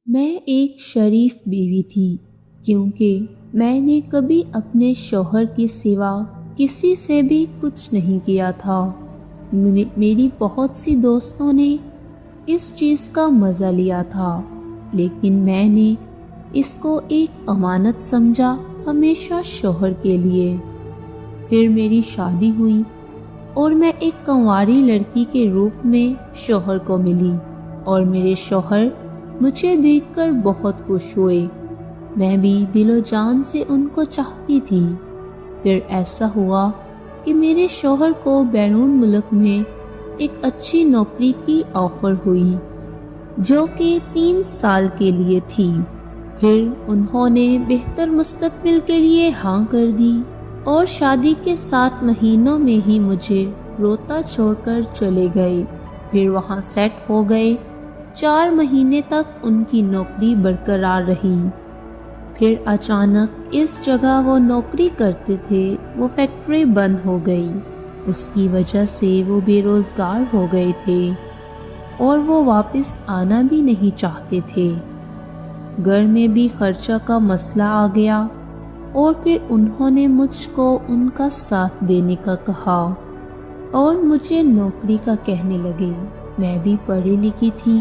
میں ایک شریف بیوی تھی کیونکہ میں نے کبھی اپنے شوہر کے سوا کسی سے بھی کچھ نہیں کیا تھا۔ میری بہت سی دوستوں نے اس چیز کا مزہ لیا تھا، لیکن میں نے اس کو ایک امانت سمجھا، ہمیشہ شوہر کے لیے۔ پھر میری شادی ہوئی اور میں ایک کنواری لڑکی کے روپ میں شوہر کو ملی، اور میرے شوہر مجھے دیکھ کر بہت خوش ہوئے۔ میں بھی دل و جان سے ان کو چاہتی تھی۔ پھر ایسا ہوا کہ میرے شوہر کو بیرون ملک میں ایک اچھی نوکری کی آفر ہوئی جو کہ 3 سال کے لیے تھی۔ پھر انہوں نے بہتر مستقبل کے لیے ہاں کر دی اور شادی کے 7 مہینوں میں ہی مجھے روتا چھوڑ کر چلے گئے۔ پھر وہاں سیٹ ہو گئے۔ 4 مہینے تک ان کی نوکری برقرار رہی۔ پھر اچانک اس جگہ وہ نوکری کرتے تھے وہ فیکٹری بند ہو گئی۔ اس کی وجہ سے وہ بے روزگار ہو گئے تھے اور وہ واپس آنا بھی نہیں چاہتے تھے۔ گھر میں بھی خرچہ کا مسئلہ آ گیا اور پھر انہوں نے مجھ کو ان کا ساتھ دینے کا کہا اور مجھے نوکری کا کہنے لگے۔ میں بھی پڑھی لکھی تھی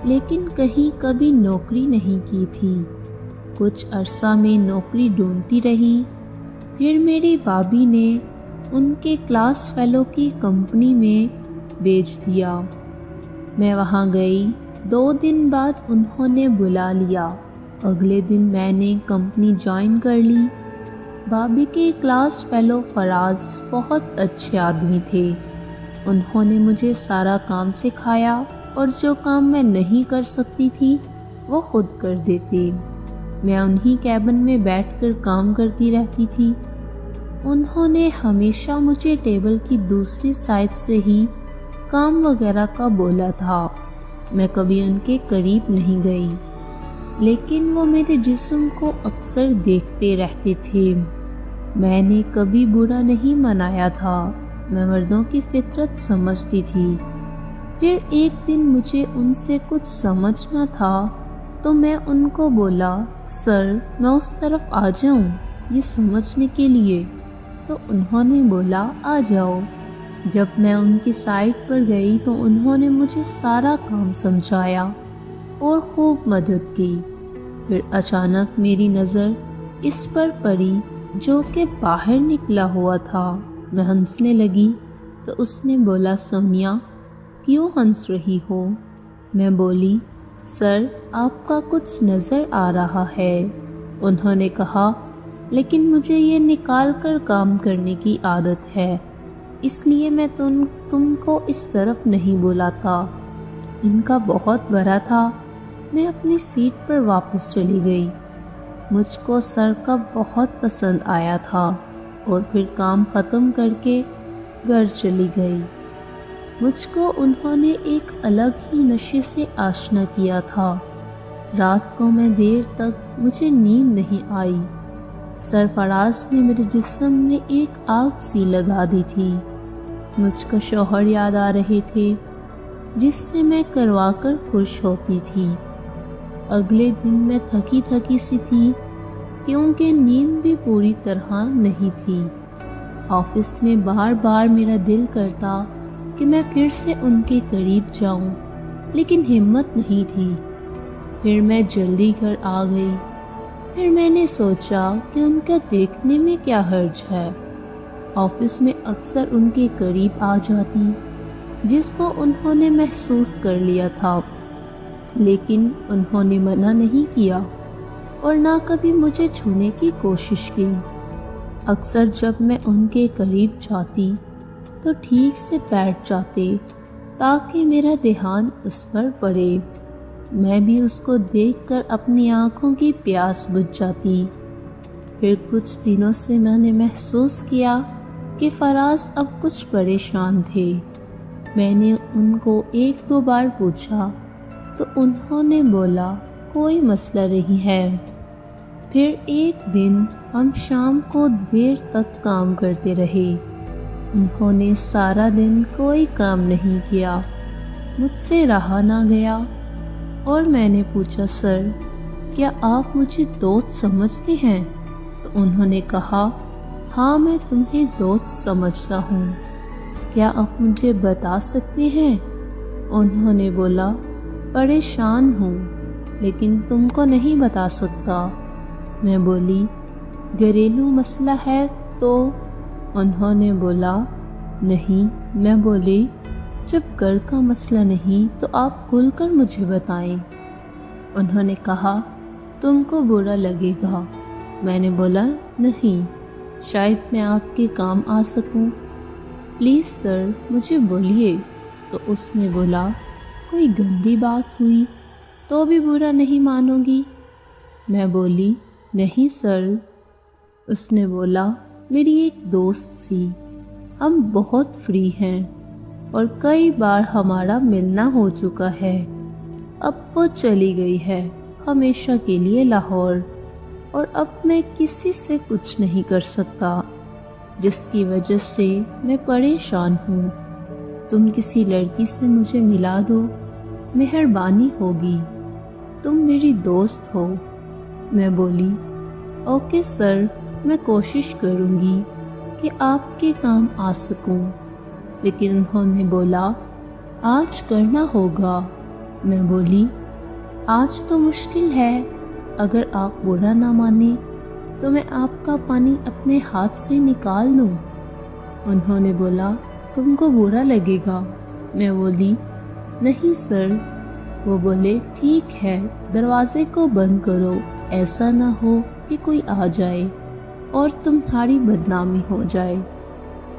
لیکن کہیں کبھی نوکری نہیں کی تھی۔ کچھ عرصہ میں نوکری ڈھونڈتی رہی۔ پھر میری بھابھی نے ان کے کلاس فیلو کی کمپنی میں بھیج دیا۔ میں وہاں گئی۔ 2 دن بعد انہوں نے بلا لیا۔ اگلے دن میں نے کمپنی جوائن کر لی۔ بھابھی کے کلاس فیلو فراز بہت اچھے آدمی تھے۔ انہوں نے مجھے سارا کام سکھایا اور جو کام میں نہیں کر سکتی تھی وہ خود کر دیتے۔ میں انہی کیبن میں بیٹھ کر کام کرتی رہتی تھی۔ انہوں نے ہمیشہ مجھے ٹیبل کی دوسری سائڈ سے ہی کام وغیرہ کا بولا تھا۔ میں کبھی ان کے قریب نہیں گئی، لیکن وہ میرے جسم کو اکثر دیکھتے رہتے تھے۔ میں نے کبھی برا نہیں منایا تھا۔ میں مردوں کی فطرت سمجھتی تھی۔ پھر ایک دن مجھے ان سے کچھ سمجھنا تھا تو میں ان کو بولا، سر میں اس طرف آ جاؤں یہ سمجھنے کے لیے؟ تو انہوں نے بولا آ جاؤ۔ جب میں ان کی سائٹ پر گئی تو انہوں نے مجھے سارا کام سمجھایا اور خوب مدد کی۔ پھر اچانک میری نظر اس پر پڑی جو کہ باہر نکلا ہوا تھا۔ میں ہنسنے لگی تو اس نے بولا، سونیا کیوں ہنس رہی ہو؟ میں بولی، سر آپ کا کچھ نظر آ رہا ہے۔ انہوں نے کہا، لیکن مجھے یہ نکال کر کام کرنے کی عادت ہے، اس لیے میں تم کو اس طرف نہیں بلاتا۔ ان کا بہت بڑا تھا۔ میں اپنی سیٹ پر واپس چلی گئی۔ مجھ کو سر کا بہت پسند آیا تھا اور پھر کام ختم کر کے گھر چلی گئی۔ مجھ کو انہوں نے ایک الگ ہی نشے سے آشنا کیا تھا۔ رات کو میں دیر تک مجھے نیند نہیں آئی۔ سرفراز نے میرے جسم میں ایک آگ سی لگا دی تھی۔ مجھ کو شوہر یاد آ رہے تھے جس سے میں کروا کر خوش ہوتی تھی۔ اگلے دن میں تھکی تھکی سی تھی کیونکہ نیند بھی پوری طرح نہیں تھی۔ آفس میں بار بار میرا دل کرتا کہ میں پھر سے ان کے قریب جاؤں، لیکن ہمت نہیں تھی۔ پھر میں جلدی گھر آ گئی۔ پھر میں نے سوچا کہ ان کا دیکھنے میں کیا حرج ہے۔ آفس میں اکثر ان کے قریب آ جاتی، جس کو انہوں نے محسوس کر لیا تھا، لیکن انہوں نے منع نہیں کیا اور نہ کبھی مجھے چھونے کی کوشش کی۔ اکثر جب میں ان کے قریب جاتی تو ٹھیک سے بیٹھ جاتے تاکہ میرا دھیان اس پر پڑے۔ میں بھی اس کو دیکھ کر اپنی آنکھوں کی پیاس بجھ جاتی۔ پھر کچھ دنوں سے میں نے محسوس کیا کہ فراز اب کچھ پریشان تھے۔ میں نے ان کو 1-2 بار پوچھا تو انہوں نے بولا کوئی مسئلہ نہیں ہے۔ پھر ایک دن ہم شام کو دیر تک کام کرتے رہے۔ انہوں نے سارا دن کوئی کام نہیں کیا۔ مجھ سے رہا نہ گیا۔ اور میں نے پوچھا سر کیا آپ مجھے دوست سمجھتے ہیں؟ تو انہوں نے کہا ہاں میں تمہیں دوست سمجھتا ہوں، کیا آپ مجھے بتا سکتے ہیں؟ انہوں نے بولا پریشان ہوں لیکن تم کو نہیں بتا سکتا۔ میں بولی گھریلو مسئلہ ہے تو؟ انہوں نے بولا نہیں۔ میں بولی جب گھر کا مسئلہ نہیں تو آپ کھل کر مجھے بتائیں۔ انہوں نے کہا تم کو برا لگے گا۔ میں نے بولا نہیں، شاید میں آپ کے کام آ سکوں، پلیز سر مجھے بولیے۔ تو اس نے بولا کوئی گندی بات ہوئی تو بھی برا نہیں مانو گی؟ میں بولی نہیں سر۔ اس نے بولا میری ایک دوست تھی، ہم بہت فری ہیں اور کئی بار ہمارا ملنا ہو چکا ہے، اب وہ چلی گئی ہے ہمیشہ کے لیے لاہور، اور اب میں کسی سے کچھ نہیں کر سکتا، جس کی وجہ سے میں پریشان ہوں۔ تم کسی لڑکی سے مجھے ملا دو، مہربانی ہوگی، تم میری دوست ہو۔ میں بولی اوکے سر، میں کوشش کروں گی کہ آپ کے کام آ سکوں، لیکن انہوں نے بولا آج کرنا ہوگا۔ میں بولی آج تو مشکل ہے، اگر آپ برا نہ مانیں تو میں آپ کا پانی اپنے ہاتھ سے نکال لوں۔ انہوں نے بولا تم کو برا لگے گا؟ میں بولی نہیں سر۔ وہ بولے ٹھیک ہے، دروازے کو بند کرو، ایسا نہ ہو کہ کوئی آ جائے اور تمہاری بدنامی ہو جائے۔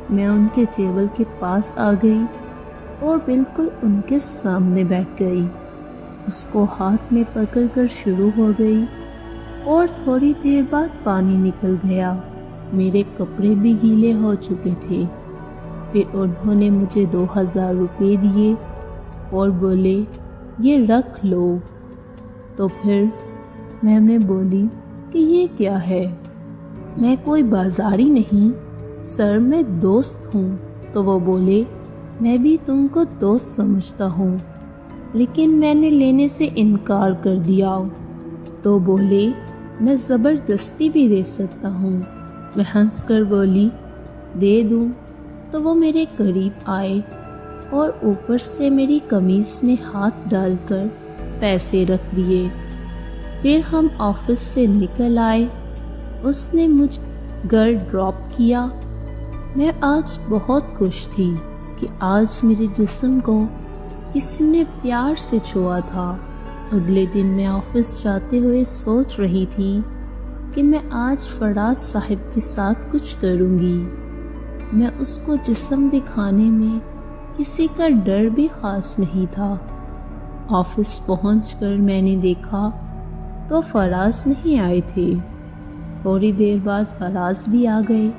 میں ان کے ٹیبل کے پاس آ گئی اور بالکل ان کے سامنے بیٹھ گئی، اس کو ہاتھ میں پکڑ کر شروع ہو گئی، اور تھوڑی دیر بعد پانی نکل گیا، میرے کپڑے بھی گیلے ہو چکے تھے۔ پھر انہوں نے مجھے 2000 روپے دیے اور بولے یہ رکھ لو۔ تو پھر میں نے بولی کہ یہ کیا ہے، میں کوئی بازاری نہیں سر، میں دوست ہوں۔ تو وہ بولے میں بھی تم کو دوست سمجھتا ہوں، لیکن میں نے لینے سے انکار کر دیا۔ تو بولے میں زبردستی بھی دے سکتا ہوں۔ میں ہنس کر بولی دے دوں۔ تو وہ میرے قریب آئے اور اوپر سے میری قمیض میں ہاتھ ڈال کر پیسے رکھ دیے۔ پھر ہم آفس سے نکل آئے، اس نے مجھ گھر ڈراپ کیا۔ میں آج بہت خوش تھی کہ آج میرے جسم کو کسی نے پیار سے چھوا تھا۔ اگلے دن میں آفس جاتے ہوئے سوچ رہی تھی کہ میں آج فراز صاحب کے ساتھ کچھ کروں گی۔ میں اس کو جسم دکھانے میں کسی کا ڈر بھی خاص نہیں تھا۔ آفس پہنچ کر میں نے دیکھا تو فراز نہیں آئے تھے۔ تھوڑی دیر بعد فراز بھی آ گئے،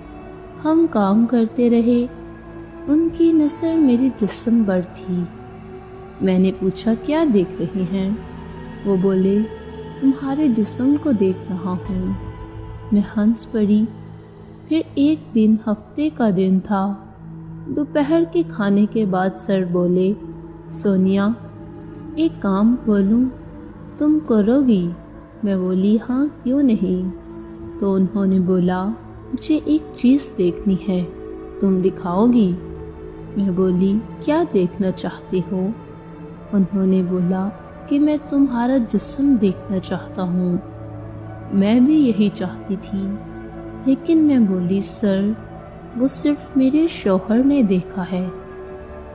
ہم کام کرتے رہے، ان کی نظر میرے جسم پر تھی۔ میں نے پوچھا کیا دیکھ رہے ہیں؟ وہ بولے تمہارے جسم کو دیکھ رہا ہوں۔ میں ہنس پڑی۔ پھر ایک دن ہفتے کا دن تھا، دوپہر کے کھانے کے بعد سر بولے سونیا ایک کام بولوں، تم کرو گی؟ میں بولی ہاں کیوں نہیں۔ تو انہوں نے بولا مجھے ایک چیز دیکھنی ہے، تم دکھاؤ گی؟ میں بولی کیا دیکھنا چاہتے ہو؟ انہوں نے بولا کہ میں تمہارا جسم دیکھنا چاہتا ہوں۔ میں بھی یہی چاہتی تھی، لیکن میں بولی سر وہ صرف میرے شوہر نے دیکھا ہے۔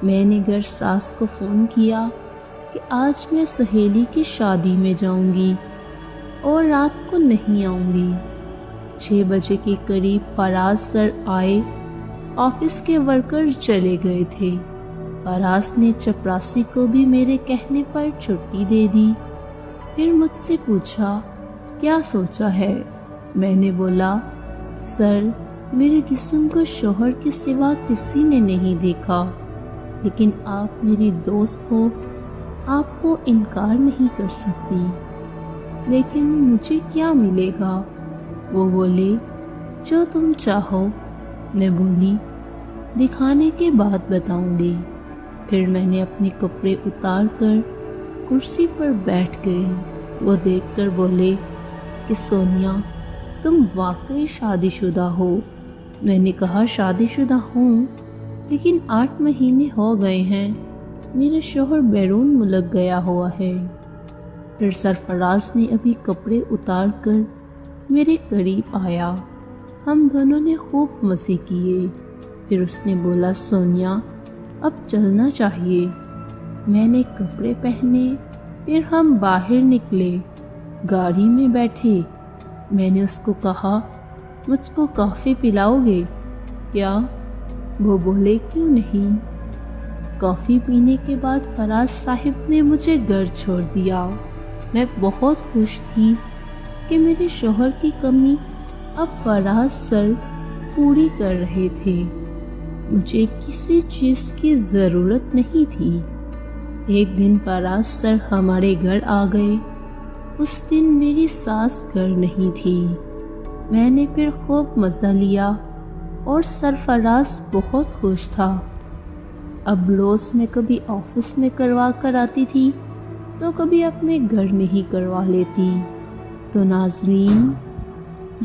میں نے گھر ساس کو فون کیا کہ آج میں سہیلی کی شادی میں جاؤں گی اور رات کو نہیں آؤں گی۔ 6 بجے کے قریب فراز سر آئے، آفس کے ورکر چلے گئے تھے۔ فراز نے چپراسی کو بھی میرے کہنے پر چھٹی دے دی۔ پھر مجھ سے پوچھا کیا سوچا ہے؟ میں نے بولا سر میرے جسم کو شوہر کے سوا کسی نے نہیں دیکھا، لیکن آپ میری دوست ہو، آپ کو انکار نہیں کر سکتی، لیکن مجھے کیا ملے گا؟ وہ بولے جو تم چاہو۔ میں بولی دکھانے کے بعد بتاؤں گی۔ پھر میں نے اپنے کپڑے اتار کر کرسی پر بیٹھ گئے۔ وہ دیکھ کر بولے کہ سونیا تم واقعی شادی شدہ ہو۔ میں نے کہا شادی شدہ ہوں، لیکن 8 مہینے ہو گئے ہیں، میرا شوہر بیرون ملک گیا ہوا ہے۔ پھر سرفراز نے ابھی کپڑے اتار کر میرے قریب آیا، ہم دونوں نے خوب مزے کیے۔ پھر اس نے بولا سونیا اب چلنا چاہیے۔ میں نے کپڑے پہنے، پھر ہم باہر نکلے، گاڑی میں بیٹھے۔ میں نے اس کو کہا مجھ کو کافی پلاؤ گے کیا؟ وہ بولے کیوں نہیں۔ کافی پینے کے بعد فراز صاحب نے مجھے گھر چھوڑ دیا۔ میں بہت خوش تھی کہ میرے شوہر کی کمی اب فراز سر پوری کر رہے تھے۔ مجھے کسی چیز کی ضرورت نہیں تھی۔ ایک دن فراز سر ہمارے گھر آ گئے۔ اس دن میری ساس گھر نہیں تھی۔ میں نے پھر خوب مزہ لیا اور سرفراز بہت خوش تھا۔ اب روز میں کبھی آفس میں کروا کر آتی تھی تو کبھی اپنے گھر میں ہی کروا لیتی۔ تو ناظرین،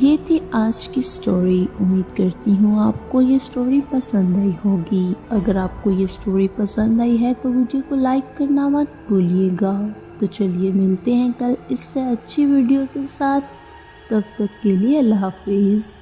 یہ تھی آج کی سٹوری۔ امید کرتی ہوں آپ کو یہ سٹوری پسند آئی ہوگی۔ اگر آپ کو یہ سٹوری پسند آئی ہے تو ویڈیو کو لائک کرنا مت بھولیے گا۔ تو چلیے ملتے ہیں کل اس سے اچھی ویڈیو کے ساتھ، تب تک کے لیے اللہ حافظ۔